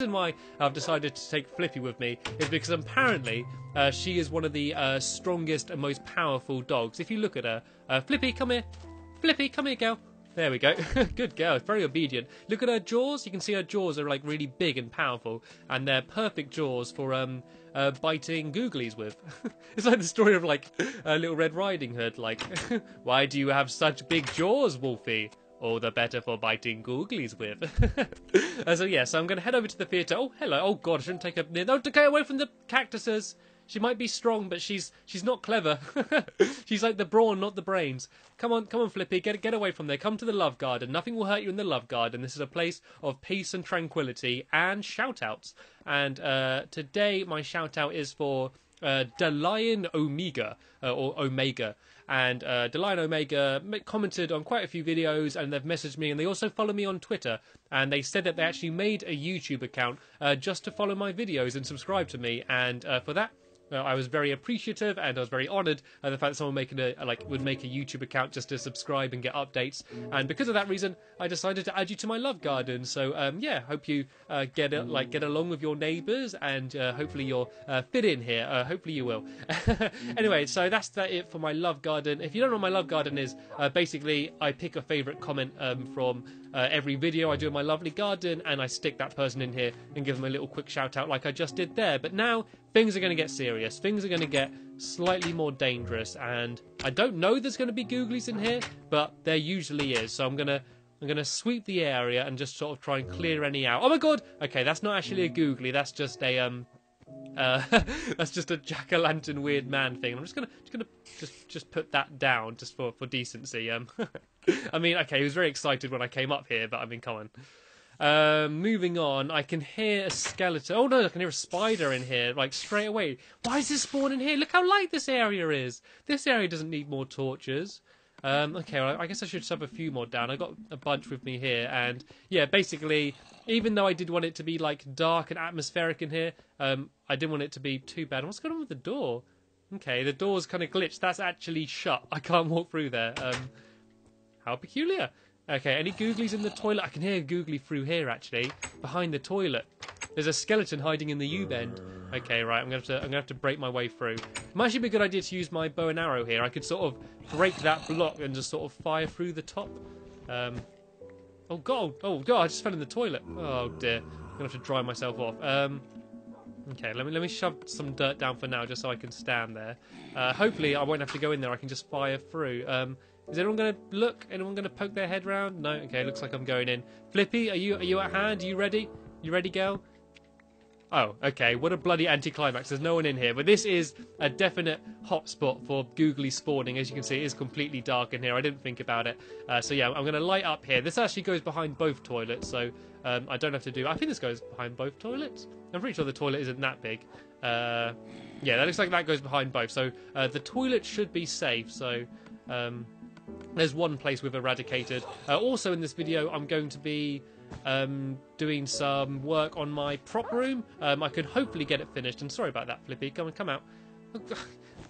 reason why I've decided to take Flippy with me is because apparently she is one of the strongest and most powerful dogs. If you look at her, Flippy, come here. Flippy, come here, girl. There we go. Good girl. Very obedient. Look at her jaws. You can see her jaws are like really big and powerful, and they're perfect jaws for biting Googlies with. It's like the story of like Little Red Riding Hood. Like, why do you have such big jaws, Wolfie? All the better for biting Googlies with. So yeah, so I'm going to head over to the theatre. Oh, hello. Oh God, I shouldn't take her near. No, get away from the cactuses. She might be strong, but she's not clever. She's like the brawn, not the brains. Come on, Flippy, get away from there. Come to the Love Garden. Nothing will hurt you in the Love Garden. This is a place of peace and tranquility and shout-outs. And today my shout-out is for DeLion Omega, or Omega. And DeLion Omega commented on quite a few videos, and they've messaged me, and they also follow me on Twitter. And they said that they actually made a YouTube account just to follow my videos and subscribe to me. And for that, I was very appreciative, and I was very honoured at the fact that someone would make a YouTube account just to subscribe and get updates. And because of that reason, I decided to add you to my Love Garden. So yeah, hope you get along with your neighbours, and hopefully you'll fit in here. Hopefully you will. Anyway, so that's it for my Love Garden. If you don't know what my Love Garden is, basically I pick a favourite comment from every video I do in my lovely garden, and I stick that person in here and give them a little quick shout out like I just did there. But now things are going to get serious. Things are going to get slightly more dangerous, and I don't know there's going to be Googlies in here, but there usually is. So I'm gonna sweep the area and just sort of try and clear any out. Oh my God! Okay, that's not actually a Googly. That's just a that's just a jack-o'-lantern weird man thing. I'm just gonna put that down just for decency. I mean, okay, he was very excited when I came up here, but I mean, come on. Moving on, I can hear a skeleton. Oh no, I can hear a spider in here, like straight away. Why is this spawning here? Look how light this area is. This area doesn't need more torches. Okay, well, I guess I should shove a few more down. I got a bunch with me here, and yeah, basically, even though I did want it to be like dark and atmospheric in here, I didn't want it to be too bad. What's going on with the door? Okay, the door's kind of glitched. That's actually shut. I can't walk through there. How peculiar. Okay, any Googlies in the toilet? I can hear a Googly through here, actually, behind the toilet. There's a skeleton hiding in the U-bend. Okay, right, I'm gonna have to break my way through. It might actually be a good idea to use my bow and arrow here. I could sort of break that block and just sort of fire through the top. Oh God, I just fell in the toilet. Oh dear, I'm gonna have to dry myself off. Okay, let me shove some dirt down for now, just so I can stand there. Hopefully, I won't have to go in there. I can just fire through. Is anyone going to look? Anyone going to poke their head round? No. Okay, looks like I'm going in. Flippy, are you at hand? Are you ready? You ready, girl? Oh, okay. What a bloody anticlimax. There's no one in here. But this is a definite hotspot for googly spawning. As you can see, it is completely dark in here. I didn't think about it. So yeah, I'm going to light up here. This actually goes behind both toilets, so I don't have to do... I think this goes behind both toilets. I'm pretty sure the toilet isn't that big. Yeah, that looks like that goes behind both. So the toilet should be safe, so... there's one place we've eradicated. Also in this video, I'm going to be doing some work on my prop room. I could hopefully get it finished. And sorry about that, Flippy. Come out.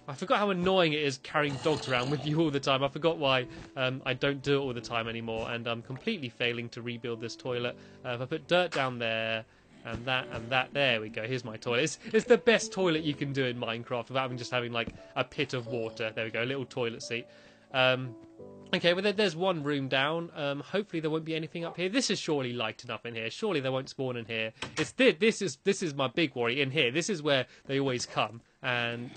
I forgot how annoying it is carrying dogs around with you all the time. I forgot why I don't do it all the time anymore. And I'm completely failing to rebuild this toilet. If I put dirt down there, and that, there we go. Here's my toilet. It's the best toilet you can do in Minecraft without just having like a pit of water. There we go, a little toilet seat. Okay, well there's one room down. Hopefully there won't be anything up here. This is surely light enough in here. Surely they won't spawn in here. This is my big worry in here. This is where they always come. And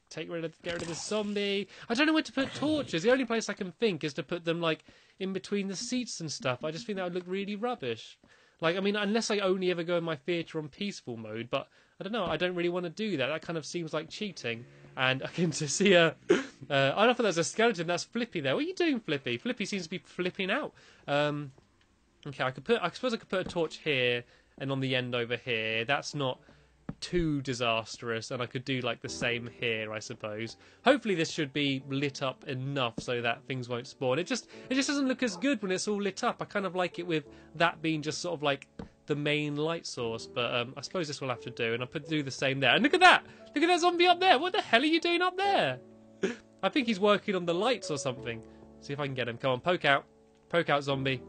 get rid of the zombie. I don't know where to put torches. The only place I can think is to put them like in between the seats and stuff. I just think that would look really rubbish. Like, I mean, unless I only ever go in my theatre on peaceful mode, but I don't know, I don't really want to do that. That kind of seems like cheating. And I can just see I don't know if there's a skeleton. That's Flippy there. What are you doing, Flippy? Flippy seems to be flipping out. Okay, I suppose I could put a torch here and on the end over here. That's not too disastrous, and I could do like the same here, I suppose. Hopefully this should be lit up enough so that things won't spawn. It just doesn't look as good when it's all lit up. I kind of like it with that being just sort of like the main light source, but I suppose this will have to do, and I'll do the same there. And look at that zombie up there. What the hell are you doing up there? I think he's working on the lights or something. See if I can get him. Come on, poke out zombie.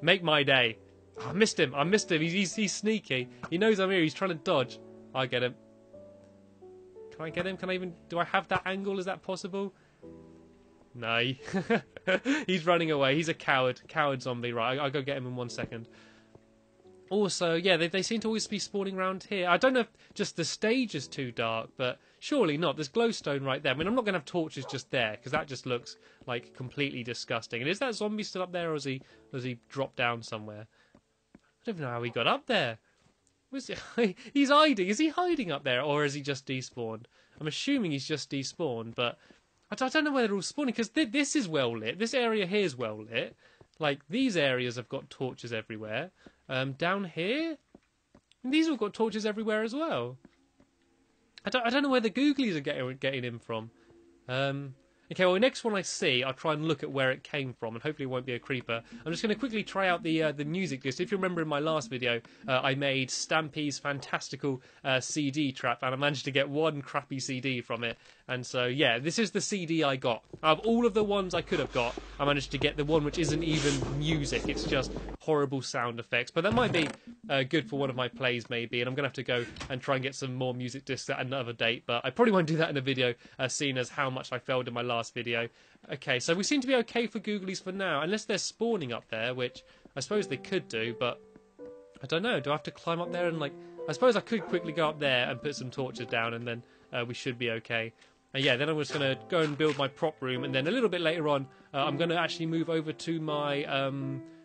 Make my day. Oh, I missed him. He's sneaky. He knows I'm here. He's trying to dodge. I get him. Can I get him? Can I even... Do I have that angle? Is that possible? No. He's running away. He's a coward. Coward zombie. Right, I'll go get him in 1 second. Also, yeah, they seem to always be spawning around here. I don't know if just the stage is too dark, but surely not. There's glowstone right there. I mean, I'm not going to have torches just there, because that just looks, like, completely disgusting. And is that zombie still up there, or has he dropped down somewhere? I don't know how he got up there. He's hiding. Is he hiding up there, or has he just despawned? I'm assuming he's just despawned, but I don't know where they're all spawning, because this is well lit. This area here is well lit. Like, these areas have got torches everywhere. Down here, these all got torches everywhere as well. I don't know where the Googlies are getting in from. Okay, well, next one I see, I'll try and look at where it came from, and hopefully it won't be a creeper. I'm just going to quickly try out the music list. If you remember in my last video, I made Stampy's fantastical CD trap, and I managed to get one crappy CD from it. And so, yeah, this is the CD I got. Of all of the ones I could have got, I managed to get the one which isn't even music. It's just horrible sound effects. But that might be good for one of my plays, maybe. And I'm going to have to go and try and get some more music discs at another date. But I probably won't do that in a video, seeing as how much I failed in my last video. Okay, so we seem to be okay for Googlies for now. Unless they're spawning up there, which I suppose they could do. But I don't know. Do I have to climb up there and, like... I suppose I could quickly go up there and put some torches down, and then we should be okay. Yeah, then I'm just going to go and build my prop room, and then a little bit later on, I'm going to actually move over to my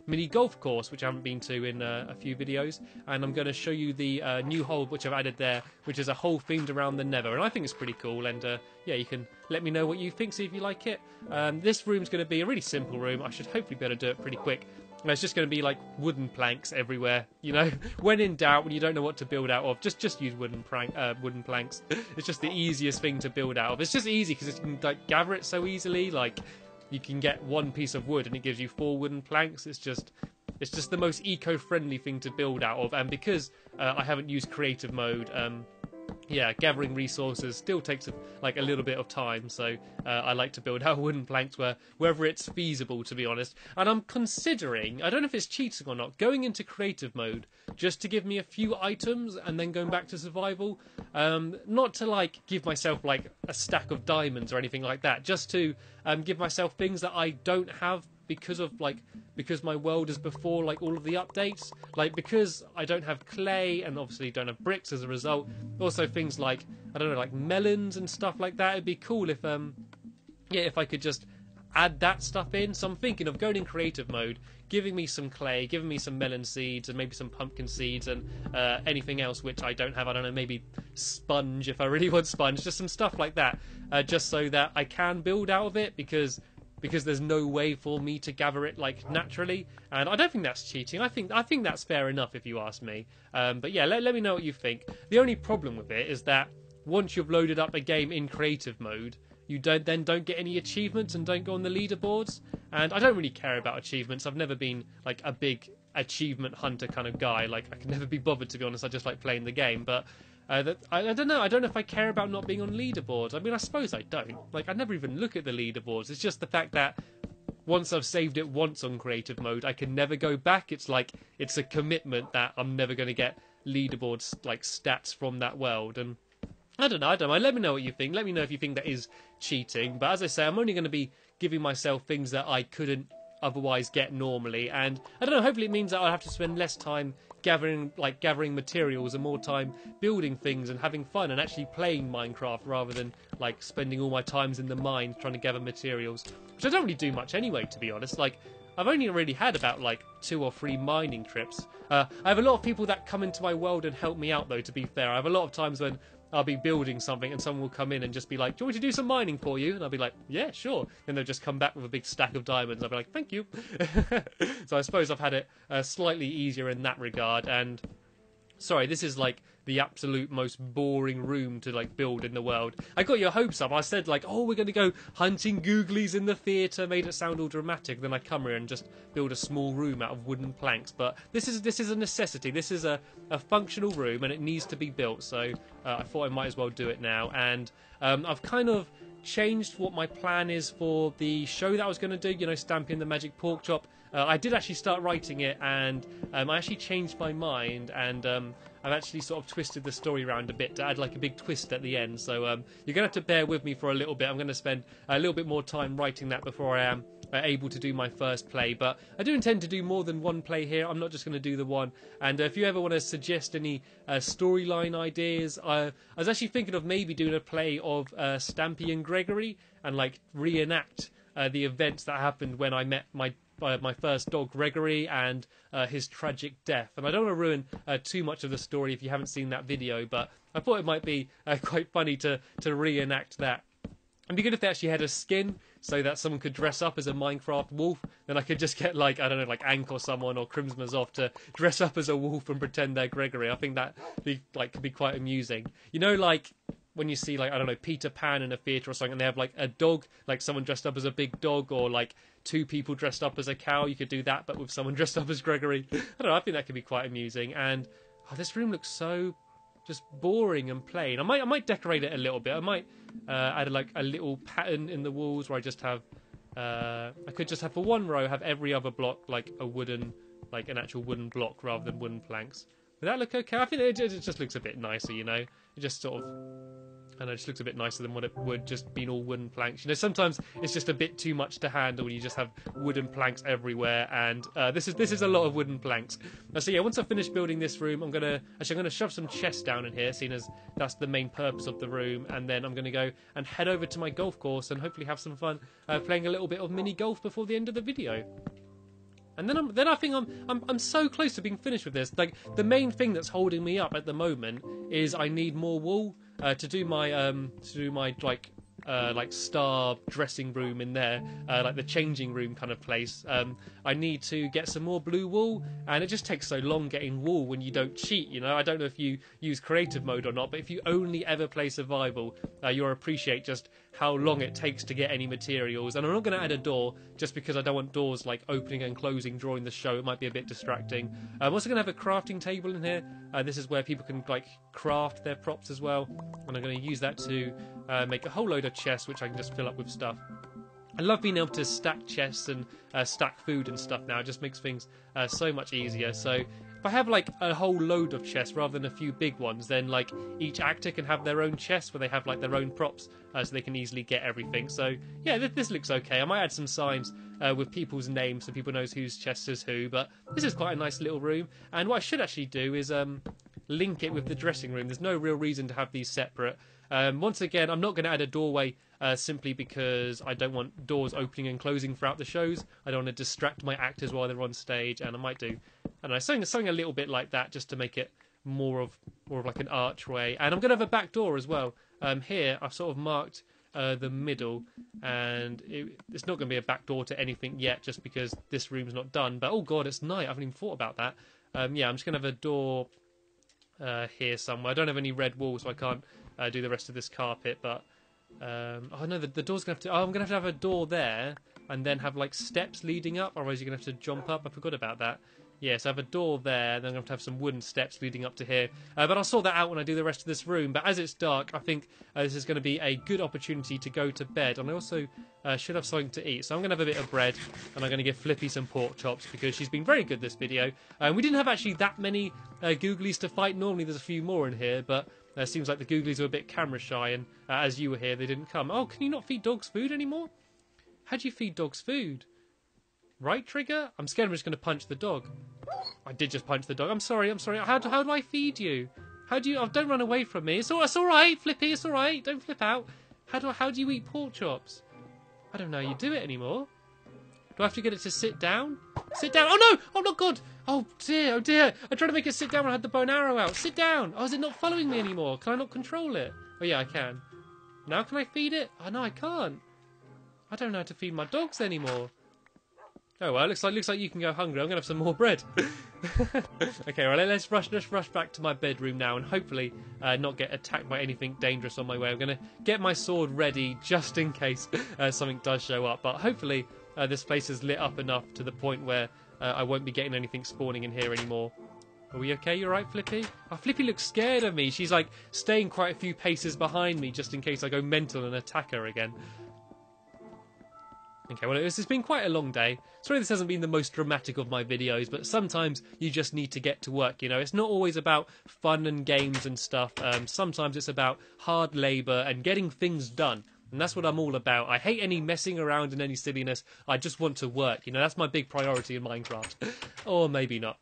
mini golf course, which I haven't been to in a few videos, and I'm going to show you the new hole which I've added there, which is a hole themed around the Nether, and I think it's pretty cool. And yeah, you can let me know what you think, see if you like it. This room's going to be a really simple room. I should hopefully be able to do it pretty quick. It's just going to be like wooden planks everywhere, you know. When in doubt, when you don't know what to build out of, just use wooden planks. It's just the easiest thing to build out of. It's just easy because you can like gather it so easily. Like you can get one piece of wood and it gives you 4 wooden planks. It's just the most eco-friendly thing to build out of. And because I haven't used creative mode, yeah, gathering resources still takes like a little bit of time, so I like to build out wooden planks wherever it's feasible, to be honest. And I'm considering, I don't know if it's cheating or not, going into creative mode just to give me a few items and then going back to survival. Not to like give myself like a stack of diamonds or anything like that, just to give myself things that I don't have because my world is before like all of the updates, like because I don't have clay and obviously don't have bricks as a result. Also things like, I don't know, like melons and stuff like that. It'd be cool if yeah, if I could just add that stuff in. So I'm thinking of going in creative mode, giving me some clay, giving me some melon seeds and maybe some pumpkin seeds and anything else which I don't have. I don't know, maybe sponge if I really want sponge, just some stuff like that, just so that I can build out of it, because there's no way for me to gather it like naturally, and I don't think that's cheating. I think that's fair enough if you ask me. But yeah, let me know what you think. The only problem with it is that once you've loaded up a game in creative mode, you don't get any achievements and don't go on the leaderboards. And I don't really care about achievements. I've never been like a big achievement hunter kind of guy. Like I can never be bothered, to be honest. I just like playing the game, but. I don't know. I don't know if I care about not being on leaderboards. I mean, I suppose I don't. Like, I never even look at the leaderboards. It's just the fact that once I've saved it once on creative mode, I can never go back. It's like, it's a commitment that I'm never going to get leaderboards, like, stats from that world. And I don't know. Let me know what you think. Let me know if you think that is cheating. But as I say, I'm only going to be giving myself things that I couldn't otherwise get normally. And I don't know, hopefully it means that I'll have to spend less time gathering materials and more time building things and having fun and actually playing Minecraft, rather than like spending all my times in the mine trying to gather materials, which I don't really do much anyway, to be honest. Like, I've only really had about like 2 or 3 mining trips. I have a lot of people that come into my world and help me out, though, to be fair. I have a lot of times when I'll be building something and someone will come in and just be like, do you want me to do some mining for you? And I'll be like, yeah, sure. Then they'll just come back with a big stack of diamonds. I'll be like, thank you. So I suppose I've had it slightly easier in that regard. And sorry, this is like the absolute most boring room to like build in the world. I got your hopes up. I said like, oh, we're going to go hunting Googlies in the theatre, made it sound all dramatic. Then I come here and just build a small room out of wooden planks. But this is a necessity. This is a functional room and it needs to be built. So I thought I might as well do it now. And I've kind of changed what my plan is for the show that I was going to do, you know, Stampy and the Magic Pork Chop. I did actually start writing it, and I actually changed my mind, and I've actually sort of twisted the story around a bit to add like a big twist at the end. So you're going to have to bear with me for a little bit. I'm going to spend a little bit more time writing that before I am able to do my first play. But I do intend to do more than one play here. I'm not just going to do the one. And if you ever want to suggest any storyline ideas, I was actually thinking of maybe doing a play of Stampy and Gregory and like reenact the events that happened when I met my first dog Gregory and his tragic death. And I don't want to ruin too much of the story if you haven't seen that video, but I thought it might be quite funny to reenact that. It'd be good if they actually had a skin so that someone could dress up as a Minecraft wolf. Then I could just get like, I don't know, like Ank or someone or Crimsmas off to dress up as a wolf and pretend they're Gregory. I think that could be quite amusing. You know, like when you see like, I don't know, Peter Pan in a theatre or something, and they have like a dog, like someone dressed up as a big dog, or like two people dressed up as a cow. You could do that, but with someone dressed up as Gregory. I don't know, I think that could be quite amusing. And this room looks so just boring and plain. I might decorate it a little bit. I might add like a little pattern in the walls where I just have I could just have for one row have every other block like a wooden, like an actual wooden block rather than wooden planks. Would that look okay? I think it just looks a bit nicer, you know. It just sort of, I don't know, it just looks a bit nicer than what it would just being all wooden planks. You know, sometimes it's just a bit too much to handle when you just have wooden planks everywhere, and this is a lot of wooden planks. So yeah, once I finish building this room, I'm gonna shove some chests down in here, seeing as that's the main purpose of the room, and then I'm gonna go and head over to my golf course and hopefully have some fun playing a little bit of mini golf before the end of the video. And then I think I'm so close to being finished with this. Like the main thing that's holding me up at the moment is I need more wool to do my like star dressing room in there, like the changing room kind of place. I need to get some more blue wool, and it just takes so long getting wool when you don't cheat, you know. I don't know if you use creative mode or not, but if you only ever play survival, you'll appreciate just how long it takes to get any materials. And I'm not going to add a door just because I don't want doors like opening and closing during the show. It might be a bit distracting. I'm also going to have a crafting table in here. This is where people can like craft their props as well, and I'm going to use that to make a whole load of chests which I can just fill up with stuff. I love being able to stack chests and stack food and stuff now. It just makes things so much easier. So if I have like a whole load of chests rather than a few big ones, then like each actor can have their own chest where they have like their own props, so they can easily get everything. So yeah, this looks okay. I might add some signs with people's names so people knows whose chest is who, but this is quite a nice little room. And what I should actually do is link it with the dressing room. There's no real reason to have these separate. Once again, I'm not going to add a doorway simply because I don't want doors opening and closing throughout the shows. I don't want to distract my actors while they're on stage, and I might do, I don't know, something a little bit like that just to make it more of like an archway. And I'm going to have a back door as well. Here I've sort of marked the middle, and it's not going to be a back door to anything yet just because this room's not done. But oh god, it's night. I haven't even thought about that. Yeah, I'm just going to have a door here somewhere. I don't have any red walls, so I can't do the rest of this carpet, but oh no, the door's gonna have to. Oh, I'm gonna have a door there, and then have like steps leading up. Otherwise, you're gonna have to jump up. I forgot about that. Yeah, so I have a door there, then I'm going to have some wooden steps leading up to here. But I'll sort that out when I do the rest of this room. But as it's dark, I think this is going to be a good opportunity to go to bed. And I also should have something to eat. So I'm going to have a bit of bread, and I'm going to give Flippy some pork chops because she's been very good this video. We didn't have actually that many Googlies to fight. Normally there's a few more in here, but it seems like the Googlies were a bit camera shy, and as you were here, they didn't come. Oh, can you not feed dogs food anymore? How do you feed dogs food? Right trigger? I'm scared I'm just going to punch the dog. I did just punch the dog. I'm sorry. How do I feed you? How do you... Oh, don't run away from me. It's all right, Flippy. It's all right. Don't flip out. How do you eat pork chops? I don't know how you do it anymore. Do I have to get it to sit down? Sit down. Oh, no. Oh, not good. Oh, dear. Oh, dear. I tried to make it sit down when I had the bow and arrow out. Sit down. Oh, is it not following me anymore? Can I not control it? Oh, yeah, I can. Now can I feed it? Oh, no, I can't. I don't know how to feed my dogs anymore. Oh well, looks like you can go hungry. I'm gonna have some more bread. Okay, right. Let's rush back to my bedroom now, and hopefully not get attacked by anything dangerous on my way. I'm gonna get my sword ready just in case something does show up. But hopefully this place is lit up enough to the point where I won't be getting anything spawning in here anymore. Are we okay? You alright, Flippy? Oh, Flippy looks scared of me. She's like staying quite a few paces behind me just in case I go mental and attack her again. Okay, well, it's been quite a long day. Sorry this hasn't been the most dramatic of my videos, but sometimes you just need to get to work, you know. It's not always about fun and games and stuff. Sometimes it's about hard labour and getting things done. And that's what I'm all about. I hate any messing around and any silliness. I just want to work, you know. That's my big priority in Minecraft. Or maybe not.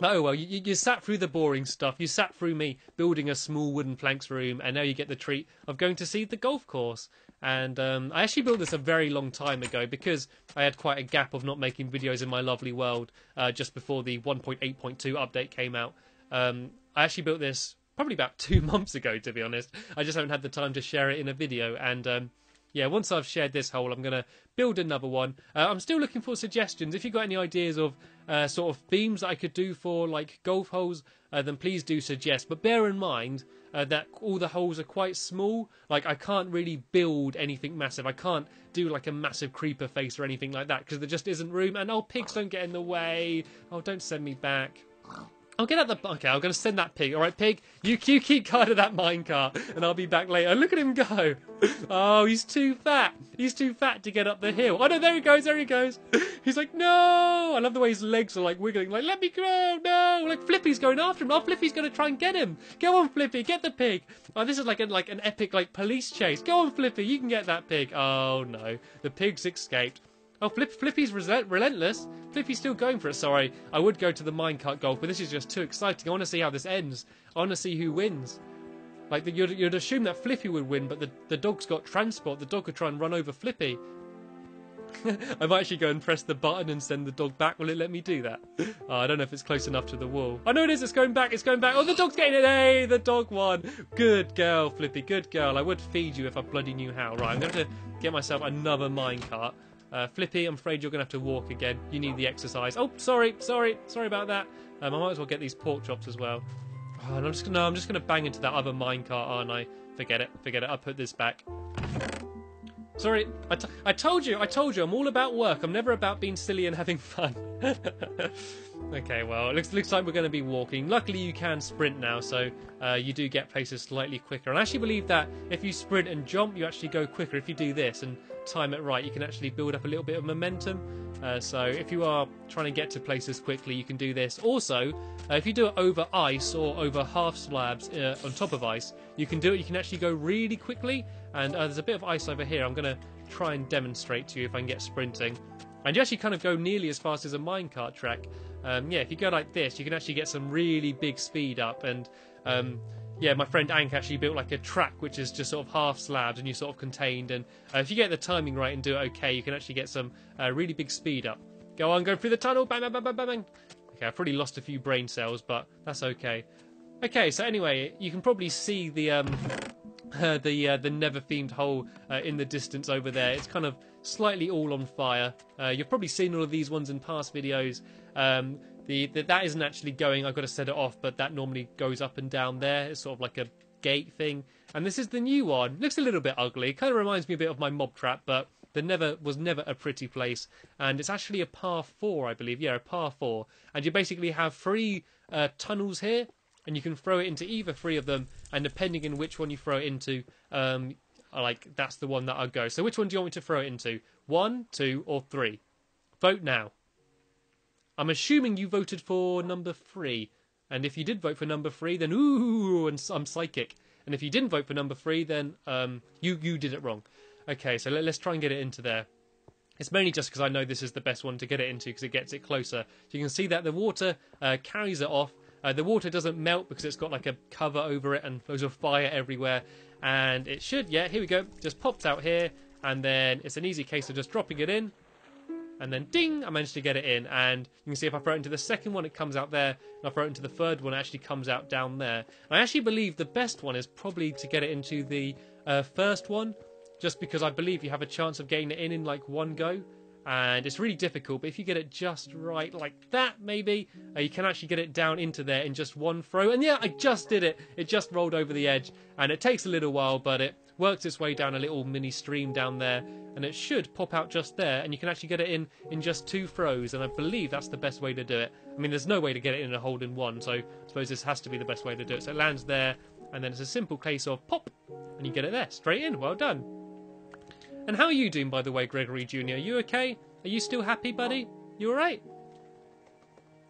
Oh well, you sat through the boring stuff. You sat through me building a small wooden planks room, and now you get the treat of going to see the golf course. And I actually built this a very long time ago because I had quite a gap of not making videos in my lovely world just before the 1.8.2 update came out. I actually built this probably about 2 months ago, to be honest. I just haven't had the time to share it in a video. And yeah, once I've shared this hole, I'm going to build another one. I'm still looking for suggestions. If you've got any ideas of sort of themes that I could do for like golf holes, then please do suggest. But bear in mind that all the holes are quite small. Like, I can't really build anything massive. I can't do like a massive creeper face or anything like that because there just isn't room. And oh, pigs don't get in the way. Oh, don't send me back. I'll get out the... Okay, I'm going to send that pig. All right, pig, you keep guard of that minecart, and I'll be back later. Look at him go. Oh, he's too fat. He's too fat to get up the hill. Oh, no, there he goes, there he goes. He's like, no. I love the way his legs are, like, wiggling. Like, let me go, no. Like, Flippy's going after him. Oh, Flippy's going to try and get him. Go on, Flippy, get the pig. Oh, this is like an epic, like, police chase. Go on, Flippy, you can get that pig. Oh, no. The pig's escaped. Oh, Flippy's relentless. Flippy's still going for it. Sorry, I would go to the minecart golf, but this is just too exciting. I want to see how this ends. I want to see who wins. Like, you'd assume that Flippy would win, but the dog's got transport. The dog could try and run over Flippy. I might actually go and press the button and send the dog back. Will it let me do that? Oh, I don't know if it's close enough to the wall. Oh, no, it is. It's going back. It's going back. Oh, the dog's getting it. Hey, the dog won. Good girl, Flippy. Good girl. I would feed you if I bloody knew how. Right, I'm going to get myself another minecart. Flippy, I'm afraid you're going to have to walk again. You need the exercise. Oh, sorry about that. I might as well get these pork chops as well. Oh, and I'm just going to bang into that other minecart, aren't I? Forget it. I'll put this back. Sorry, I told you, I'm all about work. I'm never about being silly and having fun. Okay, well, it looks like we're going to be walking. Luckily, you can sprint now, so you do get places slightly quicker. And I actually believe that if you sprint and jump, you actually go quicker. If you do this and time it right, you can actually build up a little bit of momentum. So if you are trying to get to places quickly, you can do this. Also, if you do it over ice or over half slabs on top of ice, you can do it. You can actually go really quickly. And there's a bit of ice over here. I'm going to try and demonstrate to you if I can get sprinting. And you actually kind of go nearly as fast as a minecart track. Yeah, if you go like this, you can actually get some really big speed up. And yeah, my friend Ank actually built like a track which is just sort of half slabs and you're sort of contained. And if you get the timing right and do it okay, you can actually get some really big speed up. Go on, go through the tunnel. Bang, bang, bang, bang, bang, bang. Okay, I've probably lost a few brain cells, but that's okay. Okay, so anyway, you can probably see the never-themed hole in the distance over there. It's kind of slightly all on fire. You've probably seen all of these ones in past videos. That isn't actually going. I've got to set it off, but that normally goes up and down there. It's sort of like a gate thing. And this is the new one. Looks a little bit ugly. Kind of reminds me a bit of my mob trap, but there was never a pretty place. And it's actually a par 4, I believe. Yeah, a par 4. And you basically have 3 tunnels here. And you can throw it into either 3 of them, and depending on which one you throw it into, like that's the one that I'll go. So which one do you want me to throw it into? 1, 2, or 3? Vote now. I'm assuming you voted for number 3, and if you did vote for number 3, then ooh, and I'm psychic. And if you didn't vote for number 3, then you did it wrong. Okay, so let's try and get it into there. It's mainly just because I know this is the best one to get it into because it gets it closer. So you can see that the water carries it off. The water doesn't melt because it's got like a cover over it and loads of fire everywhere. And it should, yeah, here we go. Just pops out here. And then it's an easy case of just dropping it in. And then ding, I managed to get it in. And you can see if I throw it into the second one, it comes out there. And I throw it into the third one, it actually comes out down there. I actually believe the best one is probably to get it into the first one. Just because I believe you have a chance of getting it in like one go. And it's really difficult, but if you get it just right like that, maybe, you can actually get it down into there in just one throw. And yeah, I just did it. It just rolled over the edge, and it takes a little while, but it works its way down a little mini stream down there, and it should pop out just there, and you can actually get it in just 2 throws, and I believe that's the best way to do it. I mean, there's no way to get it in a hold in one, so I suppose this has to be the best way to do it. So it lands there, and then it's a simple case of pop, and you get it there, straight in. Well done. And how are you doing, by the way, Gregory Jr.? You okay? Are you still happy, buddy? You alright?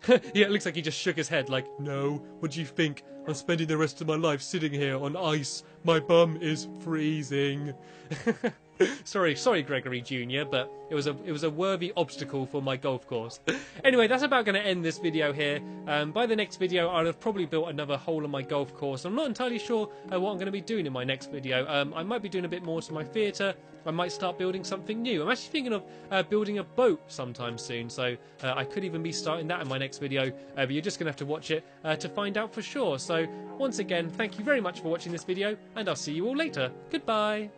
Yeah, it looks like he just shook his head like, no, what do you think? I'm spending the rest of my life sitting here on ice. My bum is freezing. Sorry, Gregory Jr., but it was a worthy obstacle for my golf course. Anyway, that's about going to end this video here. By the next video, I'll have probably built another hole on my golf course. I'm not entirely sure what I'm going to be doing in my next video. I might be doing a bit more to my theatre. I might start building something new. I'm actually thinking of building a boat sometime soon, so I could even be starting that in my next video, but you're just going to have to watch it to find out for sure. So, once again, thank you very much for watching this video, and I'll see you all later. Goodbye!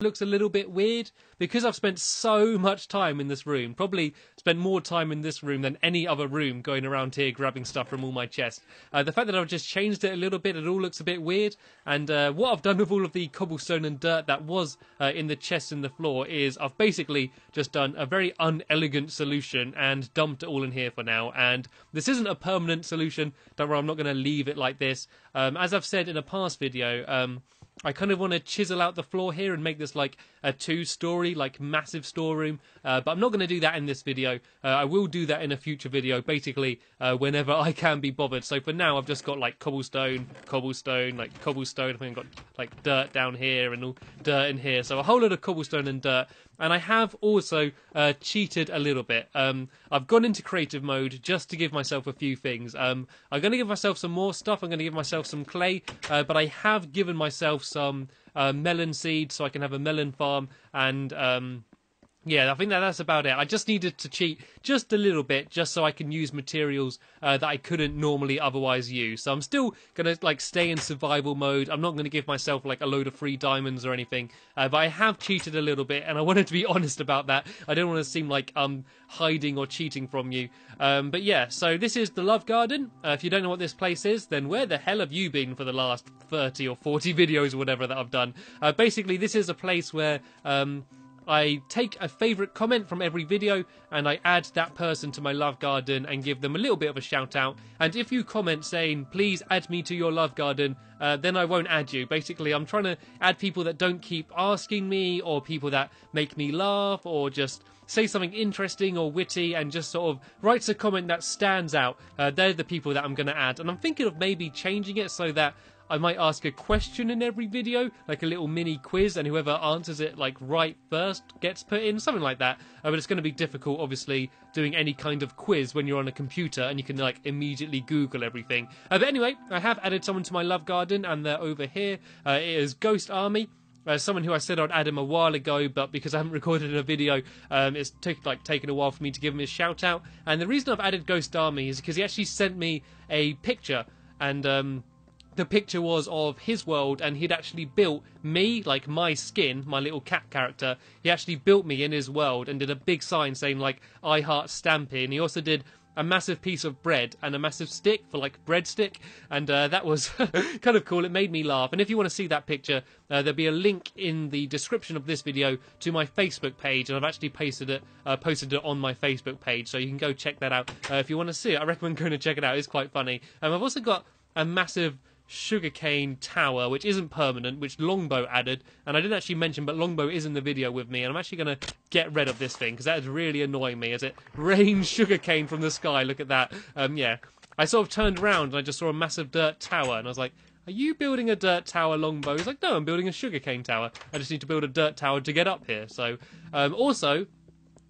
Looks a little bit weird because I've spent so much time in this room, probably spent more time in this room than any other room going around here grabbing stuff from all my chests. The fact that I've just changed it a little bit, it all looks a bit weird, and what I've done with all of the cobblestone and dirt that was in the chest and the floor is I've basically just done a very unelegant solution and dumped it all in here for now, and this isn't a permanent solution. Don't worry, I'm not going to leave it like this. As I've said in a past video, I kind of want to chisel out the floor here and make this like a 2-story, like massive storeroom, but I'm not going to do that in this video. I will do that in a future video, basically whenever I can be bothered. So for now, I've just got like cobblestone, like cobblestone. I think I've got like dirt down here and all dirt in here. So a whole lot of cobblestone and dirt. And I have also cheated a little bit. I've gone into creative mode just to give myself a few things. I'm going to give myself some more stuff. I'm going to give myself some clay, but I have given myself some melon seeds so I can have a melon farm, and yeah, I think that's about it. I just needed to cheat just a little bit, just so I can use materials that I couldn't normally otherwise use. So I'm still going to like stay in survival mode. I'm not going to give myself like a load of free diamonds or anything, but I have cheated a little bit, and I wanted to be honest about that. I don't want to seem like I'm hiding or cheating from you. But yeah, so this is the Love Garden. If you don't know what this place is, then where the hell have you been for the last 30 or 40 videos or whatever that I've done? Basically, this is a place where I take a favourite comment from every video and I add that person to my love garden and give them a little bit of a shout out. And if you comment saying, please add me to your love garden, then I won't add you. Basically, I'm trying to add people that don't keep asking me, or people that make me laugh, or just say something interesting or witty and just sort of writes a comment that stands out. They're the people that I'm going to add. And I'm thinking of maybe changing it so that I might ask a question in every video, like a little mini quiz, and whoever answers it like right first gets put in, something like that. But it's going to be difficult, obviously, doing any kind of quiz when you're on a computer and you can like immediately Google everything. But anyway, I have added someone to my love garden, and they're over here. It is Ghost Army. Someone who I said I'd add him a while ago, but because I haven't recorded a video, it's taken a while for me to give him a shout out. And the reason I've added Ghost Army is because he actually sent me a picture, and the picture was of his world, and he'd actually built me, like my skin, my little cat character. He actually built me in his world and did a big sign saying like I heart Stampy, and he also did a massive piece of bread and a massive stick for like breadstick, and that was kind of cool. It made me laugh. And if you want to see that picture, there'll be a link in the description of this video to my Facebook page, and I've actually posted it on my Facebook page, so you can go check that out if you want to see it. I recommend going to check it out. It's quite funny. I've also got a massive sugarcane tower, which isn't permanent, which Longbow added, and I didn't actually mention, but Longbow is in the video with me, and I'm actually going to get rid of this thing because that is really annoying me as it rains sugarcane from the sky. Look at that. Yeah, I sort of turned around and I just saw a massive dirt tower, and I was like, are you building a dirt tower, Longbow? He's like, no, I'm building a sugarcane tower. I just need to build a dirt tower to get up here. So also,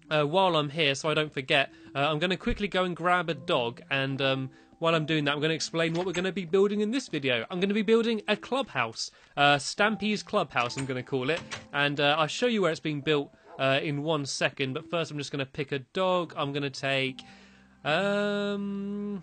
while I'm here, so I don't forget, I'm going to quickly go and grab a dog, and while I'm doing that, I'm going to explain what we're going to be building in this video. I'm going to be building a clubhouse. Stampy's clubhouse, I'm going to call it. And I'll show you where it's being built in 1 second. But first, I'm just going to pick a dog. I'm going to take... who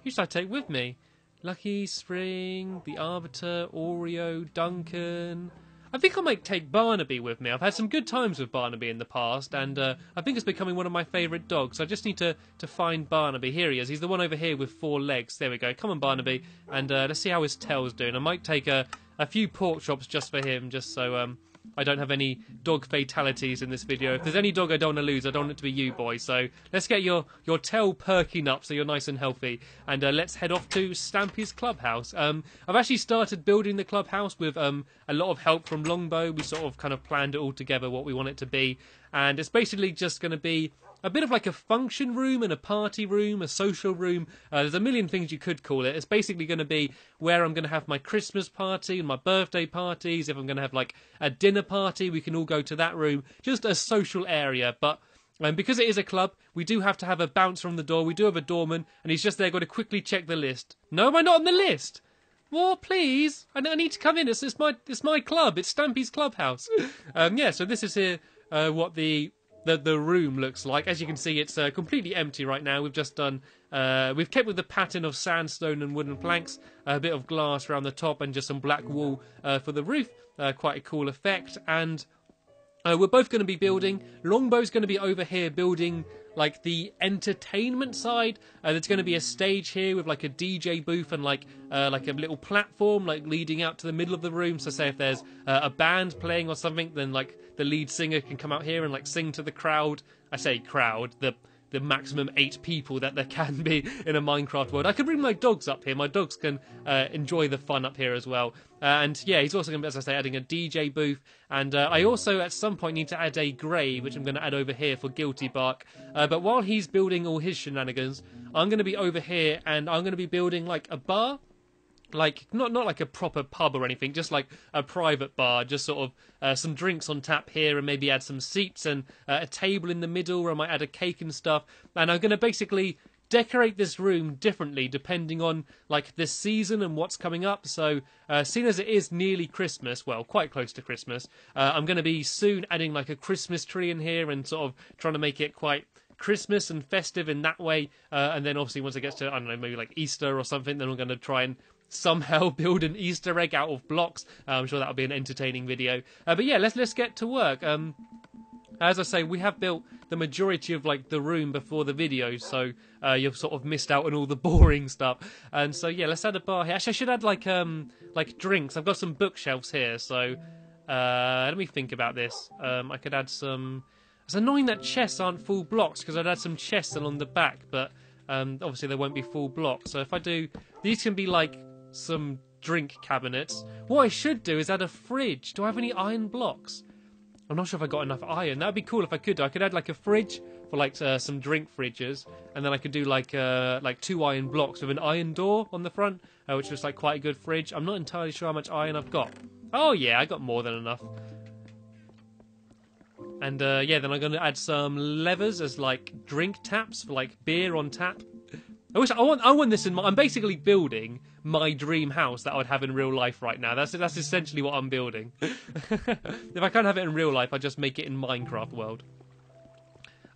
should I take with me? Lucky, Spring, the Arbiter, Oreo, Duncan... I think I might take Barnaby with me. I've had some good times with Barnaby in the past, and I think it's becoming one of my favourite dogs. I just need to find Barnaby. Here he is. He's the one over here with 4 legs. There we go. Come on, Barnaby. And let's see how his tail's doing. I might take a few pork chops just for him, just so I don't have any dog fatalities in this video. If there's any dog I don't want to lose, I don't want it to be you, boy. So let's get your tail perking up so you're nice and healthy. And let's head off to Stampy's clubhouse. I've actually started building the clubhouse with a lot of help from Longbow. We sort of kind of planned it all together, what we want it to be. And it's basically just going to be a bit of like a function room and a party room, a social room. There's a million things you could call it. It's basically going to be where I'm going to have my Christmas party and my birthday parties. If I'm going to have like a dinner party, we can all go to that room. Just a social area. But because it is a club, we do have to have a bouncer on the door. We do have a doorman, and he's just there going to quickly check the list. No, am I not on the list? Well, please. I need to come in. It's my club. It's Stampy's clubhouse. Yeah, so this is here what the room looks like. As you can see, it's completely empty right now. We've just done we've kept with the pattern of sandstone and wooden planks, a bit of glass around the top, and just some black wool for the roof. Quite a cool effect. And we're both going to be building. Longbow's going to be over here building like the entertainment side. There's going to be a stage here with like a DJ booth and like a little platform like leading out to the middle of the room. So say if there's a band playing or something, then like the lead singer can come out here and like sing to the crowd. I say crowd, the maximum 8 people that there can be in a Minecraft world. I could bring my dogs up here. My dogs can enjoy the fun up here as well. And yeah, he's also going to be, as I say, adding a DJ booth. And I also, at some point, need to add a grave, which I'm going to add over here for Guilty Bark. But while he's building all his shenanigans, I'm going to be over here, and I'm going to be building, like, a bar. Like, not like a proper pub or anything, just like a private bar, just sort of some drinks on tap here, and maybe add some seats and a table in the middle where I might add a cake and stuff. And I'm going to basically decorate this room differently depending on like the season and what's coming up. So seeing as it is nearly Christmas, well, quite close to Christmas, I'm going to be soon adding like a Christmas tree in here and sort of trying to make it quite Christmas and festive in that way. And then obviously once it gets to, I don't know, maybe like Easter or something, then I'm going to try and somehow build an Easter egg out of blocks. I'm sure that'll be an entertaining video. But yeah, let's get to work. As I say, we have built the majority of like the room before the video, so you've sort of missed out on all the boring stuff. And so yeah, let's add a bar here. Actually, I should add like drinks. I've got some bookshelves here, so let me think about this. I could add some. It's annoying that chests aren't full blocks because I'd add some chests along the back, but obviously they won't be full blocks. So if I do, these can be like some drink cabinets. What I should do is add a fridge. Do I have any iron blocks? I'm not sure if I got enough iron. That'd be cool if I could. I could add like a fridge for like some drink fridges, and then I could do like 2 iron blocks with an iron door on the front, which was like quite a good fridge. I'm not entirely sure how much iron I've got. Oh yeah, I got more than enough. And yeah, then I'm going to add some levers as like drink taps for like beer on tap. I want this in my. I'm basically building my dream house that I would have in real life right now. That's essentially what I'm building. If I can't have it in real life, I just make it in Minecraft world.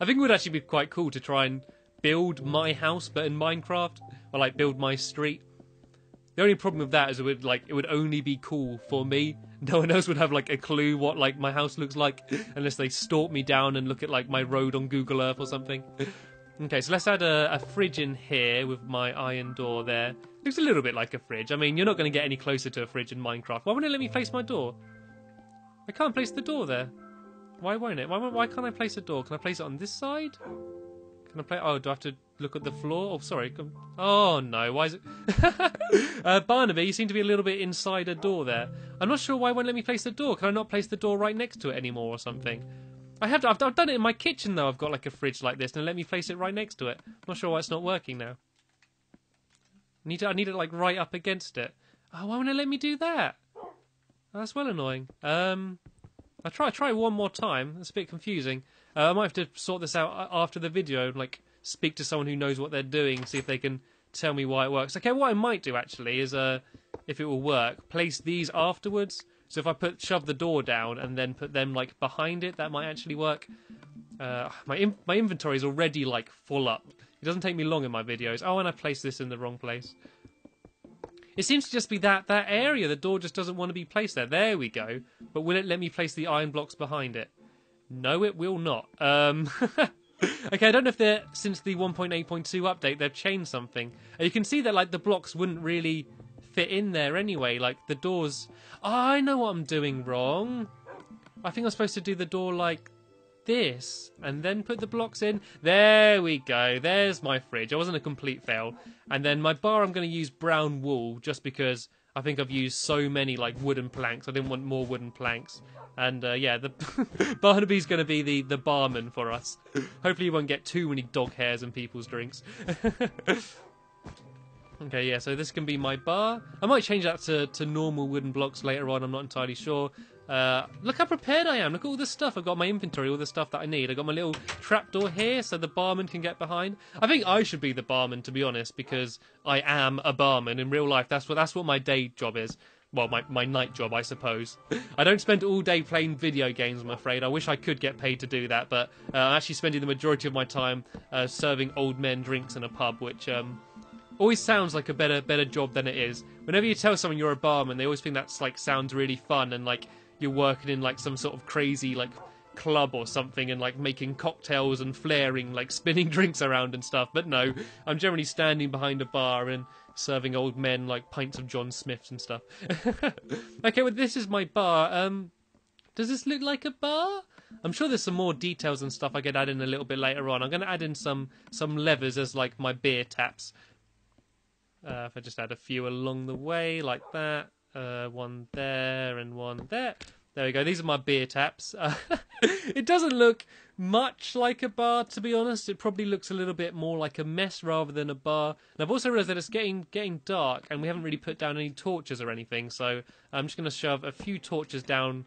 I think it would actually be quite cool to try and build my house, but in Minecraft, or like build my street. The only problem with that is it would only be cool for me. No one else would have like a clue what like my house looks like unless they stalk me down and look at like my road on Google Earth or something. Okay, so let's add a fridge in here with my iron door there. Looks a little bit like a fridge. I mean, you're not going to get any closer to a fridge in Minecraft. Why won't it let me place my door? I can't place the door there. Why won't it? Why can't I place a door? Can I place it on this side? Can I play? Oh, do I have to look at the floor? Oh, sorry. Oh, no. Why is it... Barnaby, you seem to be a little bit inside a door there. I'm not sure why it won't let me place the door. Can I not place the door right next to it anymore or something? I've done it in my kitchen though. I've got like a fridge like this, and let me place it right next to it. I'm not sure why it's not working now. I need it like right up against it. Oh, why won't it let me do that? Oh, that's well annoying. I'll try one more time. That's a bit confusing. I might have to sort this out after the video, like speak to someone who knows what they're doing, see if they can tell me why it works. Okay, what I might do actually is, if it will work, place these afterwards. So if I shove the door down and then put them like behind it, that might actually work. My inventory is already like full up. It doesn't take me long in my videos. Oh, and I placed this in the wrong place. It seems to just be that area. The door just doesn't want to be placed there. There we go. But will it let me place the iron blocks behind it? No, it will not. Okay, I don't know if since the 1.8.2 update they've changed something. You can see that like the blocks wouldn't really fit in there anyway. Like the doors. Oh, I know what I'm doing wrong. I think I'm supposed to do the door like this and then put the blocks in. There we go. There's my fridge. I wasn't a complete fail. And then my bar, I'm going to use brown wool just because I think I've used so many like wooden planks. I didn't want more wooden planks. And yeah, the Barnaby's going to be the barman for us. Hopefully you won't get too many dog hairs in people's drinks. Okay, yeah, so this can be my bar. I might change that to normal wooden blocks later on, I'm not entirely sure. Look how prepared I am. Look at all this stuff. I've got my inventory, all the stuff that I need. I've got my little trapdoor here so the barman can get behind. I think I should be the barman, to be honest, because I am a barman in real life. That's what my day job is. Well, my night job, I suppose. I don't spend all day playing video games, I'm afraid. I wish I could get paid to do that, but I'm actually spending the majority of my time serving old men drinks in a pub, which always sounds like a better job than it is. Whenever you tell someone you're a barman, they always think that's like sounds really fun and like you're working in like some sort of crazy like club or something and like making cocktails and flaring like spinning drinks around and stuff. But no, I'm generally standing behind a bar and serving old men like pints of John Smiths and stuff. Okay, well this is my bar. Does this look like a bar? I'm sure there's some more details and stuff I could add in a little bit later on. I'm going to add in some levers as like my beer taps. If I just add a few along the way, like that. One there and one there. There we go. These are my beer taps. It doesn't look much like a bar, to be honest. It probably looks a little bit more like a mess rather than a bar. And I've also realised that it's getting dark, and we haven't really put down any torches or anything. So I'm just going to shove a few torches down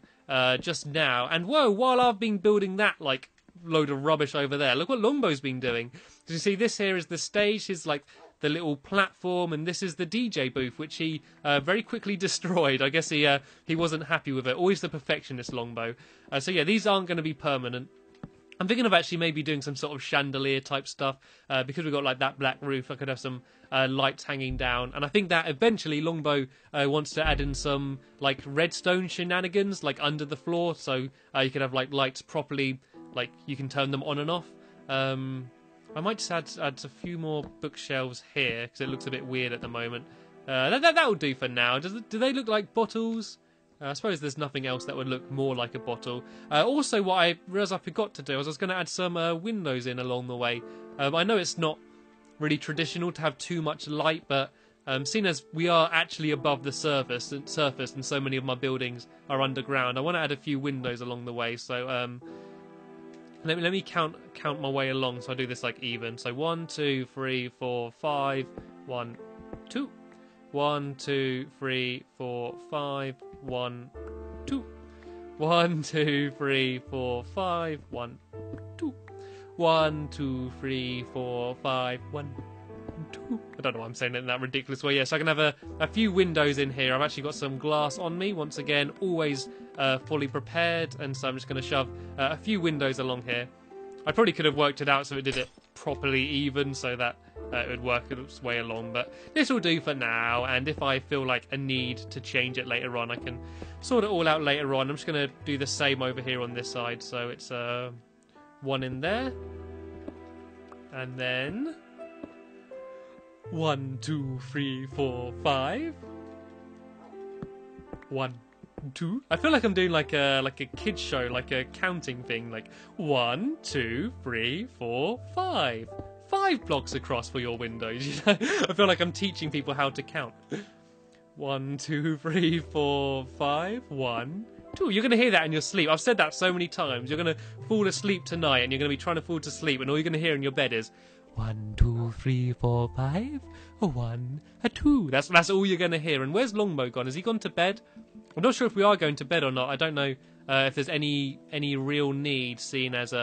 just now. And whoa, while I've been building that, like, load of rubbish over there, look what Longbow's been doing. Did you see this here is the stage? Is like the little platform, and this is the DJ booth, which he very quickly destroyed. I guess he wasn't happy with it. Always the perfectionist, Longbow. So yeah, these aren't going to be permanent. I'm thinking of actually maybe doing some sort of chandelier type stuff because we've got like that black roof. I could have some lights hanging down, and I think that eventually Longbow wants to add in some like redstone shenanigans like under the floor, so you could have like lights properly, like you can turn them on and off. I might just add a few more bookshelves here because it looks a bit weird at the moment. That'll do for now. Do they look like bottles? I suppose there's nothing else that would look more like a bottle. Also, what I realised I forgot to do was I was going to add some windows in along the way. I know it's not really traditional to have too much light, but seeing as we are actually above the surface and so many of my buildings are underground, I want to add a few windows along the way. So let me count my way along. So I do this like even. So 1, 2, 3, 4, 5. 1, 2. 1, 2, 3, 4, 5. 1, 2. 1, 2, 3, 4, 5. 1, 2. 1, 2, 3, 4, 5. 1, 2. I don't know why I'm saying it in that ridiculous way. Yeah, so I can have a few windows in here. I've actually got some glass on me. Once again, always fully prepared. And so I'm just going to shove a few windows along here. I probably could have worked it out so it did it properly even so that it would work its way along. But this will do for now. And if I feel like a need to change it later on, I can sort it all out later on. I'm just going to do the same over here on this side. So it's one in there. And then 1, 2, 3, 4, 5. 1, 2. I feel like I'm doing like a kids show, like a counting thing. Like 1, 2, 3, 4, 5. 5 blocks across for your windows. You know? I feel like I'm teaching people how to count. 1, 2, 3, 4, 5. 1, 2. You're going to hear that in your sleep. I've said that so many times. You're going to fall asleep tonight, and you're going to be trying to fall to sleep, and all you're going to hear in your bed is 1, 2, 3, 4, 5. A 1, a 2. That's all you're going to hear. And where's Longbow gone? Has he gone to bed? I'm not sure if we are going to bed or not. I don't know if there's any real need, seeing as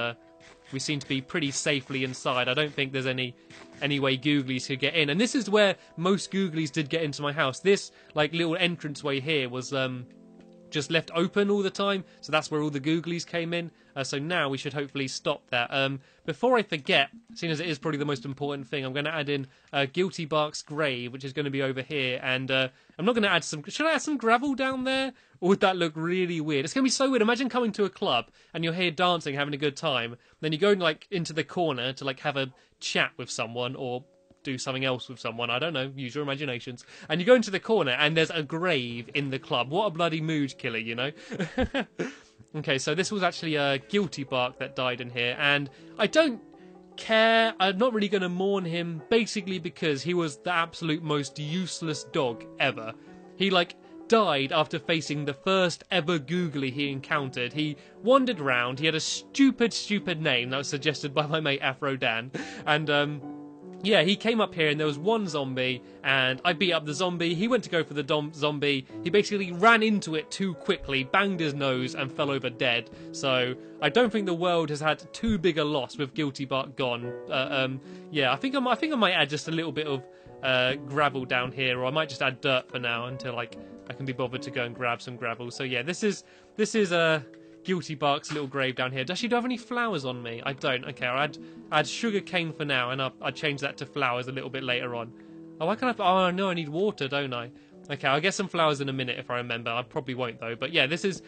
we seem to be pretty safely inside. I don't think there's any way Googlies could get in. And this is where most Googlies did get into my house. This like little entranceway here was just left open all the time, so that's where all the Googlies came in. So now we should hopefully stop that. Before I forget, seeing as it is probably the most important thing, I'm going to add in Guilty Bark's grave, which is going to be over here. And I'm not going to add some... Should I add some gravel down there? Or would that look really weird? It's going to be so weird. Imagine coming to a club and you're here dancing, having a good time. Then you go like into the corner to like have a chat with someone or do something else with someone. I don't know. Use your imaginations. And you go into the corner and there's a grave in the club. What a bloody mood killer, you know? Okay, so this was actually a Guilty Bark that died in here, and I don't care. I'm not really going to mourn him, basically because he was the absolute most useless dog ever. He, like, died after facing the first ever Googly he encountered. He wandered around, he had a stupid name that was suggested by my mate Afro Dan, and yeah, he came up here and there was one zombie, and I beat up the zombie. He went to go for the zombie. He basically ran into it too quickly, banged his nose, and fell over dead. So I don't think the world has had too big a loss with Guilty Bark gone. Yeah, I think I might add just a little bit of gravel down here, or I might just add dirt for now until like I can be bothered to go and grab some gravel. So yeah, this is Guilty Bark's little grave down here. Does she have any flowers on me? I don't. Okay, I'll add sugar cane for now, and I'll change that to flowers a little bit later on. Oh, why can't I? Oh no, I need water, don't I? Okay, I'll get some flowers in a minute if I remember. I probably won't though. But yeah, this is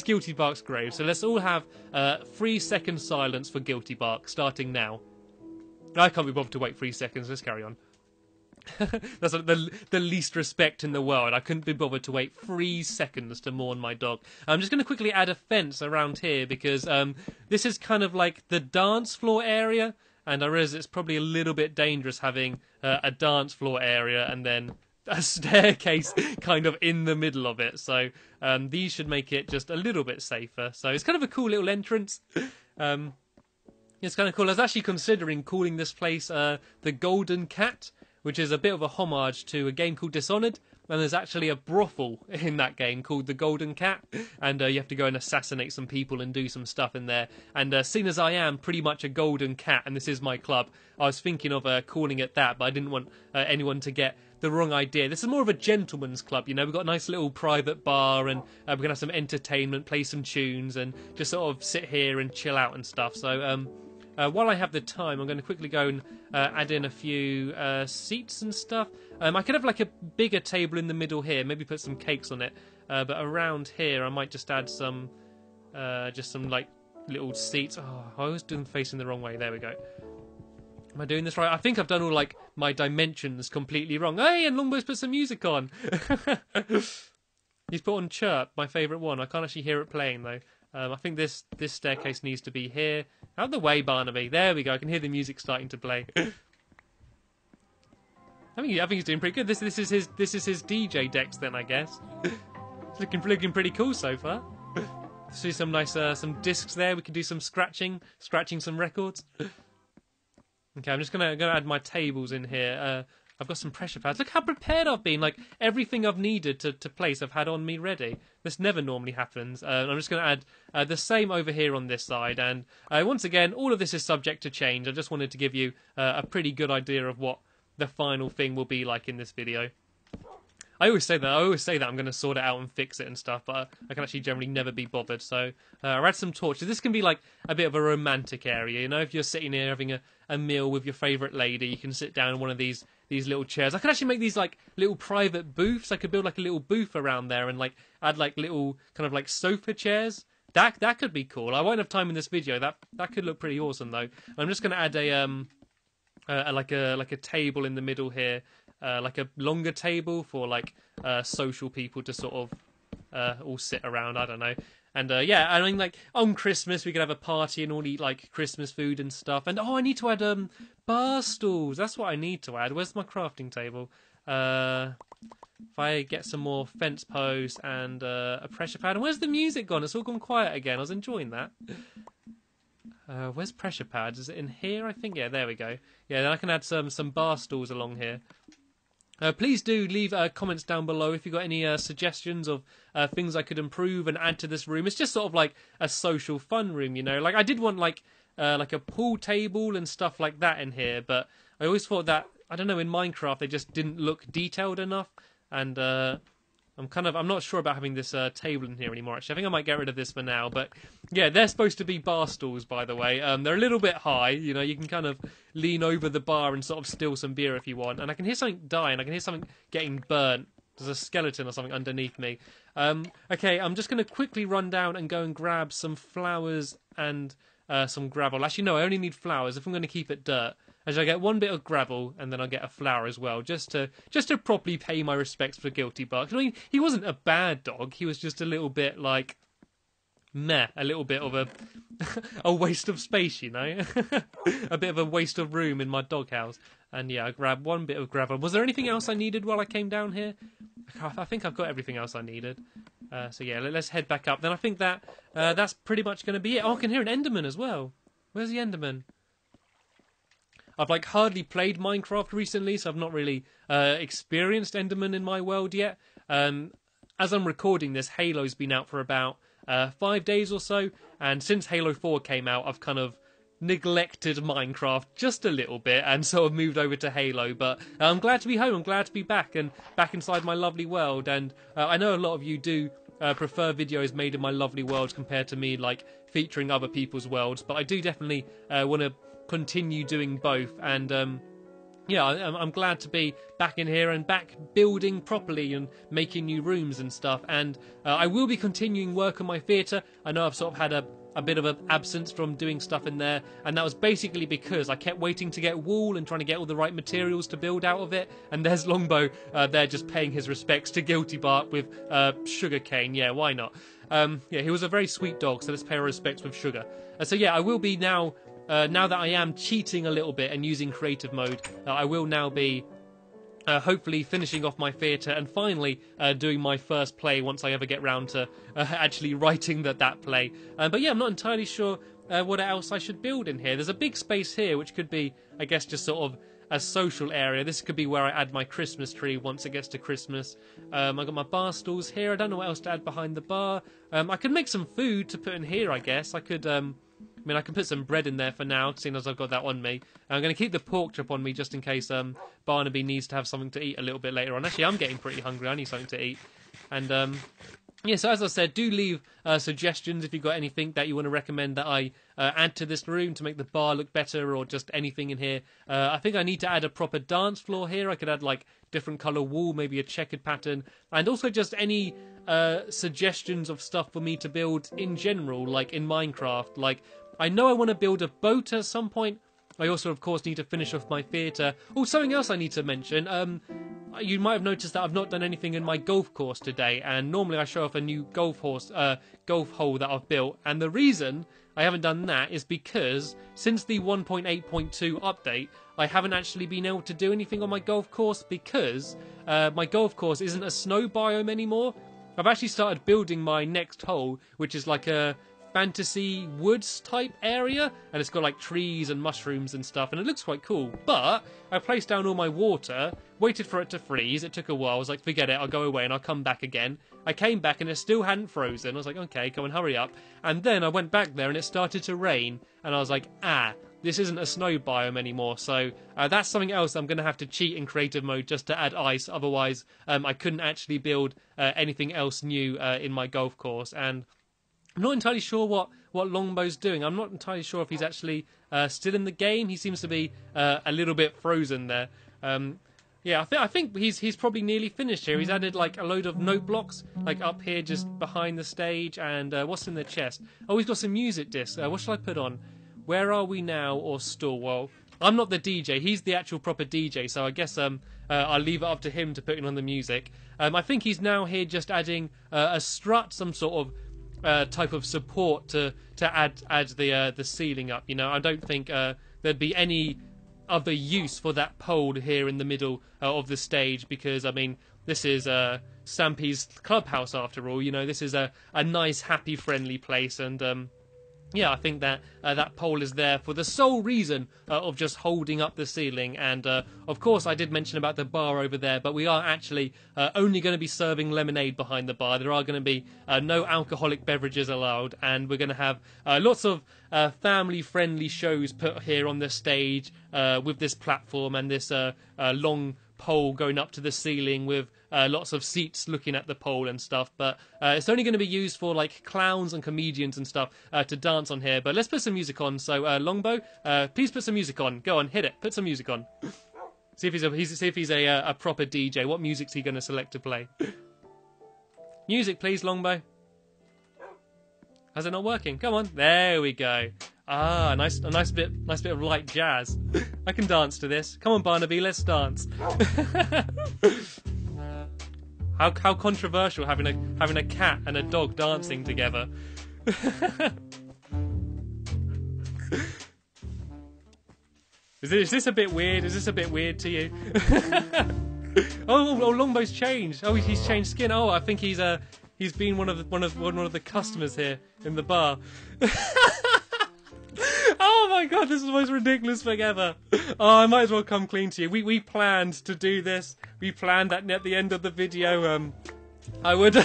Guilty Bark's grave. So let's all have 3-second silence for Guilty Bark, starting now. I can't be bothered to wait 3 seconds. Let's carry on. That's like the least respect in the world. I couldn't be bothered to wait 3 seconds to mourn my dog. I'm just going to quickly add a fence around here because this is kind of like the dance floor area, and I realise it's probably a little bit dangerous having a dance floor area and then a staircase kind of in the middle of it. So these should make it just a little bit safer. So it's kind of a cool little entrance. It's kind of cool. I was actually considering calling this place the Golden Cat, which is a bit of a homage to a game called Dishonored, and there's actually a brothel in that game called the Golden Cat, and you have to go and assassinate some people and do some stuff in there. And seeing as I am pretty much a golden cat, and this is my club, I was thinking of calling it that, but I didn't want anyone to get the wrong idea. This is more of a gentleman's club, you know. We've got a nice little private bar, and we're going to have some entertainment, play some tunes, and just sort of sit here and chill out and stuff. So while I have the time, I'm going to quickly go and add in a few seats and stuff. I could have like a bigger table in the middle here, maybe put some cakes on it. But around here, I might just add some like little seats. Oh, I was doing facing the wrong way. There we go. Am I doing this right? I think I've done all like my dimensions completely wrong. Hey, and Longbow's put some music on. He's put on Chirp, my favourite one. I can't actually hear it playing though. I think this staircase needs to be here. Out of the way, Barnaby. There we go. I can hear the music starting to play. I think he's doing pretty good. This is his DJ decks then, I guess. It's looking pretty cool so far. See some nice some discs there. We can do some scratching some records. Okay, I'm just gonna add my tables in here. I've got some pressure pads. Look how prepared I've been. Like, everything I've needed to place I've had on me ready. This never normally happens. I'm just going to add the same over here on this side. And once again, all of this is subject to change. I just wanted to give you a pretty good idea of what the final thing will be like in this video. I always say that I'm going to sort it out and fix it and stuff, but I can actually generally never be bothered. So I'll add some torches. This can be like a bit of a romantic area, you know. If you're sitting here having a meal with your favourite lady, you can sit down in one of these little chairs. I could actually make these like little private booths. I could build like a little booth around there and like add like little kind of like sofa chairs. That could be cool. I won't have time in this video. That could look pretty awesome though. I'm just going to add a table in the middle here. Like a longer table for like social people to sort of all sit around. I don't know. And yeah, I mean, like on Christmas we could have a party and all eat like Christmas food and stuff. And I need to add bar stools. That's what I need to add. Where's my crafting table? If I get some more fence posts and a pressure pad. And where's the music gone? It's all gone quiet again. I was enjoying that. Where's pressure pads? Is it in here? I think. Yeah, there we go. Yeah, then I can add some bar stools along here. Please do leave comments down below if you've got any suggestions of things I could improve and add to this room. It's just sort of like a social fun room, you know. Like I did want like a pool table and stuff like that in here, but I always thought that, I don't know, in Minecraft they just didn't look detailed enough, and I'm not sure about having this table in here anymore. Actually, I think I might get rid of this for now. But yeah, they're supposed to be bar stools, by the way. They're a little bit high. You know, you can kind of lean over the bar and sort of steal some beer if you want. And I can hear something dying. I can hear something getting burnt. There's a skeleton or something underneath me. Okay, I'm just going to quickly run down and go and grab some flowers and some gravel. Actually, no, I only need flowers if I'm going to keep it dirt. As I get one bit of gravel and then I'll get a flower as well, just to properly pay my respects for Guilty Bark. I mean, he wasn't a bad dog. He was just a little bit like, meh, a little bit of a waste of space, you know, a bit of a waste of room in my doghouse. And yeah, I grabbed one bit of gravel. Was there anything else I needed while I came down here? I think I've got everything else I needed. So yeah, let's head back up. Then I think that that's pretty much going to be it. Oh, I can hear an Enderman as well. Where's the Enderman? I've like hardly played Minecraft recently, so I've not really experienced Enderman in my world yet. As I'm recording this, Halo's been out for about 5 days or so, and since Halo 4 came out, I've kind of neglected Minecraft just a little bit, and so I've moved over to Halo. But I'm glad to be home. I'm glad to be back and back inside my lovely world. And I know a lot of you do prefer videos made in my lovely world compared to me like featuring other people's worlds, but I do definitely want to continue doing both. And yeah, I'm glad to be back in here and back building properly and making new rooms and stuff. And I will be continuing work on my theatre. I know I've sort of had a bit of an absence from doing stuff in there, and that was basically because I kept waiting to get wool and trying to get all the right materials to build out of it. And there's Longbow there just paying his respects to Guilty Bark with sugar cane. Yeah, why not? Yeah, he was a very sweet dog, so let's pay our respects with sugar. So yeah, I will be now that I am cheating a little bit and using creative mode, I will now be hopefully finishing off my theatre and finally doing my first play once I ever get round to actually writing that play. But yeah, I'm not entirely sure what else I should build in here. There's a big space here which could be, I guess, just sort of a social area. This could be where I add my Christmas tree once it gets to Christmas. I've got my bar stools here. I don't know what else to add behind the bar. I could make some food to put in here, I guess. I could... I mean, I can put some bread in there for now, seeing as I've got that on me. I'm going to keep the pork chop on me just in case Barnaby needs to have something to eat a little bit later on. Actually, I'm getting pretty hungry. I need something to eat. And, yeah, so as I said, do leave suggestions if you've got anything that you want to recommend that I add to this room to make the bar look better, or just anything in here. I think I need to add a proper dance floor here. I could add, like, different colour wall, maybe a checkered pattern, and also just any suggestions of stuff for me to build in general, like in Minecraft. Like, I know I want to build a boat at some point. I also, of course, need to finish off my theatre. Oh, something else I need to mention. You might have noticed that I've not done anything in my golf course today, and normally I show off a new golf hole that I've built. And the reason I haven't done that is because since the 1.8.2 update, I haven't actually been able to do anything on my golf course because my golf course isn't a snow biome anymore. I've actually started building my next hole, which is like a fantasy woods type area, and it's got like trees and mushrooms and stuff, and it looks quite cool. But I placed down all my water, waited for it to freeze. It took a while. I was like, forget it, I'll go away and I'll come back again. I came back and it still hadn't frozen. I was like, okay, come on, hurry up. And then I went back there and it started to rain, and I was like, this isn't a snow biome anymore. So that's something else I'm going to have to cheat in creative mode just to add ice. Otherwise, I couldn't actually build anything else new in my golf course. And I'm not entirely sure what Longbow's doing. I'm not entirely sure if he's actually still in the game. He seems to be a little bit frozen there. Yeah, I think he's probably nearly finished here. He's added like a load of note blocks, like up here just behind the stage. And what's in the chest? Oh, he's got some music discs. What shall I put on? Where Are We Now or Store? Well, I'm not the DJ. He's the actual proper DJ, so I guess I'll leave it up to him to put in on the music. I think he's now here just adding a strut, some sort of type of support to add the ceiling up. You know, I don't think there'd be any other use for that pole here in the middle of the stage, because I mean, this is Stampy's clubhouse after all. You know, this is a nice, happy, friendly place, and yeah, I think that that pole is there for the sole reason of just holding up the ceiling. And of course, I did mention about the bar over there, but we are actually only going to be serving lemonade behind the bar. There are going to be no alcoholic beverages allowed, and we're going to have lots of family-friendly shows put here on the stage with this platform and this long pole going up to the ceiling with lots of seats looking at the pole and stuff. But it's only going to be used for like clowns and comedians and stuff to dance on here. But let's put some music on. So Longbow, please put some music on. Go on, hit it. Put some music on. See if he's a proper DJ. What music's he going to select to play? Music, please, Longbow. How's it not working? Come on. There we go. Ah, a nice bit of light jazz. I can dance to this. Come on, Barnaby, let's dance. How controversial having a cat and a dog dancing together. Is this a bit weird? Is this a bit weird to you? Oh, Longbow's changed. Oh, he's changed skin. Oh, I think he's been one of the customers here in the bar. Oh my god, this is the most ridiculous thing ever. Oh, I might as well come clean to you. We planned to do this. We planned that at the end of the video, I would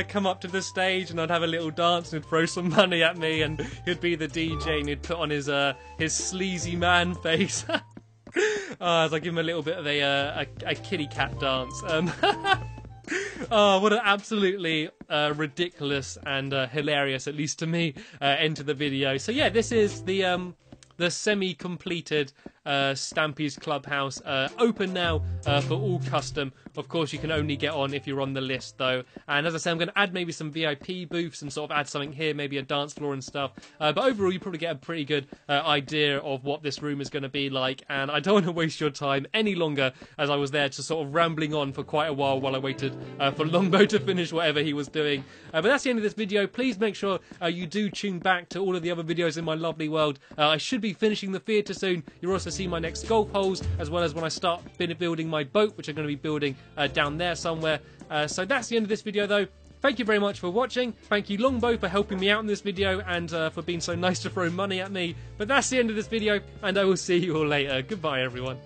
come up to the stage and I'd have a little dance and he'd throw some money at me and he'd be the DJ and he'd put on his sleazy man face. As I give him a little bit of a kitty cat dance. Oh, what an absolutely ridiculous and hilarious, at least to me, end to the video. So yeah, this is the semi-completed Stampy's Clubhouse, open now for all custom. Of course, you can only get on if you're on the list, though. And as I say, I'm going to add maybe some VIP booths and sort of add something here, maybe a dance floor and stuff. But overall, you probably get a pretty good idea of what this room is going to be like. And I don't want to waste your time any longer, as I was there just sort of rambling on for quite a while I waited for Longbow to finish whatever he was doing. But that's the end of this video. Please make sure you do tune back to all of the other videos in my lovely world. I should be finishing the theatre soon. You'll also see my next golf holes, as well as when I start building my boat, which I'm going to be building down there somewhere. So that's the end of this video, though. Thank you very much for watching. Thank you, Longbow, for helping me out in this video and for being so nice to throw money at me. But that's the end of this video, and I will see you all later. Goodbye, everyone.